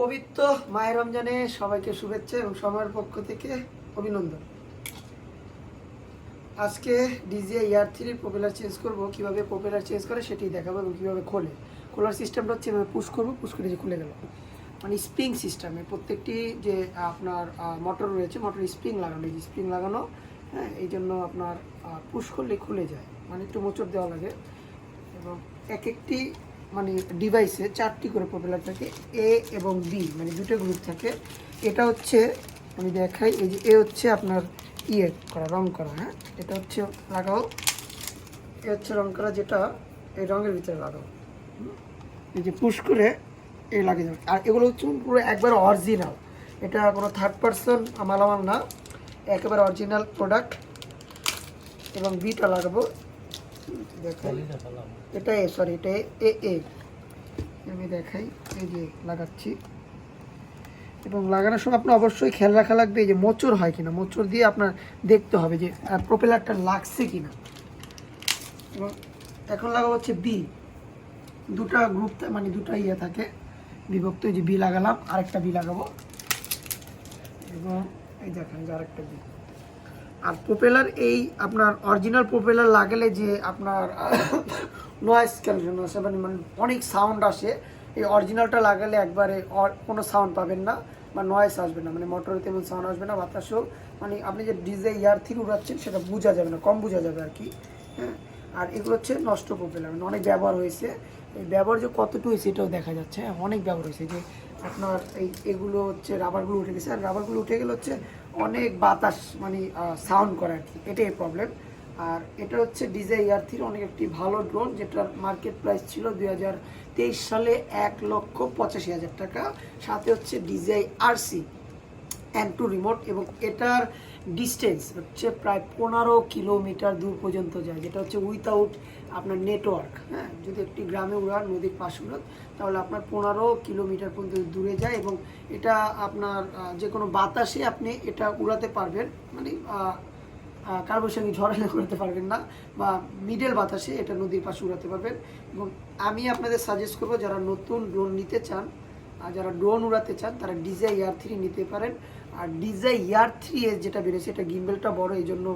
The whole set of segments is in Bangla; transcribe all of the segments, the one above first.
পবিত্র মাহে রমজানে সবাইকে শুভেচ্ছা এবং সময়ের পক্ষ থেকে অভিনন্দন। আজকে ডিজিআই ER3 প্রপেলার চেঞ্জ করব। কিভাবে প্রপেলার চেঞ্জ করে সেটি দেখাবো এবং কীভাবে খোলার সিস্টেমটা হচ্ছে এভাবে পুশ করবো, পুশ করে যে খুলে গেল, মানে স্প্রিং সিস্টেমে প্রত্যেকটি যে আপনার মোটর রয়েছে, মোটর স্প্রিং লাগানো, এই যে স্প্রিং লাগানো, হ্যাঁ, এই জন্য আপনার পুশ করলে খুলে যায়, মানে একটু মোচড় দেওয়া লাগে। এবং এক একটি মানে ডিভাইসে 4টি করে প্রপেলার থাকে, এ এবং বি, মানে দুটো গ্রুপ থাকে। এটা হচ্ছে আমি দেখাই, এই যে এ হচ্ছে আপনার রং করা, হ্যাঁ, এটা হচ্ছে লাগাও, এ হচ্ছে রং করা, যেটা এই রঙের ভিতরে লাগাও, এই যে পুশ করে এই লাগিয়ে যাবে। আর এগুলো হচ্ছে পুরো একবার অরিজিনাল, এটা কোনো থার্ড পার্সন মালামাল না, একেবারে অরিজিনাল প্রোডাক্ট। এবং বিটা লাগাবো, দেখাই, এটা এটা এ আমি দেখাই, এই যে লাগাচ্ছি। এবং লাগানোর সময় আপনার অবশ্যই খেয়াল রাখা লাগবে এই যে মোচড় হয় কিনা, মোচড় দিয়ে আপনার দেখতে হবে যে প্রপেলারটা লাগছে কিনা। এবং এখন লাগাবো হচ্ছে বি, দুটা গ্রুপ, মানে দুটা থাকে বিভক্ত, এই যে বি লাগালাম, আরেকটা বি লাগাবো, এবং এই দেখেন যে আরেকটা বি। আর প্রপেলার এই আপনার অরিজিনাল প্রপেলার লাগালে যে আপনার নয়েজ ক্যান্সেলেশন আসে, মানে অনেক সাউন্ড আসে। এই অরিজিনালটা লাগালে একবারে কোনো সাউন্ড পাবেন না বা নয়েজ আসবে না, মানে মোটরে তেমন সাউন্ড আসবে না, বাতাসও, মানে আপনি যে ডিজে ER3 উড়াচ্ছেন সেটা বোঝা যাবে না, কম বোঝা যাবে আর কি, হ্যাঁ। আর এগুলো হচ্ছে নষ্ট প্রপেলার, মানে অনেক ব্যবহার হয়েছে, এই ব্যবহার যে কতটুকু হয়েছে এটাও দেখা যাচ্ছে, হ্যাঁ, অনেক ব্যবহার হয়েছে। যে আপনার এগুলো হচ্ছে রাবারগুলো উঠে গেছে, আর রাবারগুলো উঠে গেলে হচ্ছে অনেক বাতাস, মানে সাউন্ড করে আর কি, এটাই প্রবলেম। আর এটা হচ্ছে ডিজাই ER3 অনেক একটি ভালো ড্রোন, যেটার মার্কেট প্রাইস ছিল 2023 সালে 1,85,000 টাকা। সাথে হচ্ছে ডিজাই RC N2 রিমোট, এবং এটার ডিস্টেন্স হচ্ছে প্রায় 15 কিলোমিটার দূর পর্যন্ত যায়, যেটা হচ্ছে উইথাউট আপনার নেটওয়ার্ক, হ্যাঁ। যদি একটি গ্রামে উড়ান, নদীর পাশে উড়ান, তাহলে আপনার 15 কিলোমিটার পর্যন্ত দূরে যায়। এবং এটা আপনার যে কোনো বাতাসে আপনি এটা উড়াতে পারবেন, মানে কার্বৈশাখী ঝড় এলে উড়াতে পারবেন না, বা মিডল বাতাসে এটা নদীর পাশে উড়াতে পারবেন। এবং আমি আপনাদের সাজেস্ট করবো, যারা নতুন ড্রোন নিতে চান আর যারা ড্রোন উড়াতে চান, তারা ডিজাই ER3 নিতে পারেন। আর ডিজাই ER3 যেটা বেরোছে, এটা গিম্বেলটা বড়, এই জন্য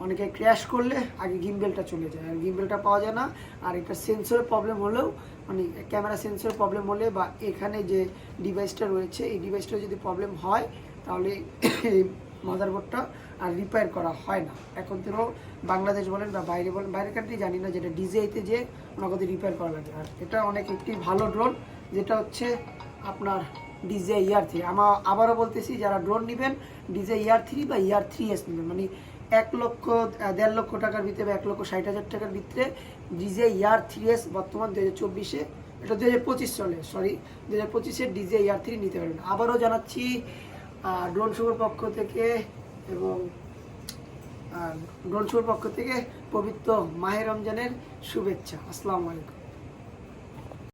অনেকে ক্র্যাশ করলে আগে গিম্বেলটা চলে যায়, আর গিম্বেলটা পাওয়া যায় না। আর এটা সেন্সরের প্রবলেম হলেও, মানে ক্যামেরা সেন্সরের প্রবলেম হলে, বা এখানে যে ডিভাইসটা রয়েছে এই ডিভাইসটা যদি প্রবলেম হয়, তাহলে এই মাদারবোর্ডটা আর রিপেয়ার করা হয় না। এখন তো বাংলাদেশ বলেন বা বাইরে বলেন, বাইরের কান্ট্রি জানি না, যেটা ডিজাইতে যে ওনাকে রিপেয়ার করা লাগে। আর এটা অনেক একটি ভালো ড্রোন, যেটা হচ্ছে আপনার ডিজে ER3। আবারও বলতেছি, যারা ড্রোন নেবেন ডিজে ER3 বা ER3S নেবেন, মানে 1,00,000 1.5 লক্ষ টাকার ভিতরে বা 1,60,000 টাকার ভিতরে ডিজে ER3S বর্তমান 2024-এ, এটা 2025 চলে, সরি 2025-এর ডিজে ER3 নিতে পারবেন। আবারও জানাচ্ছি ড্রোন শোর পক্ষ থেকে, এবং ড্রোন শোর পক্ষ থেকে পবিত্র মাহে রমজানের শুভেচ্ছা। আসসালামু আলাইকুম।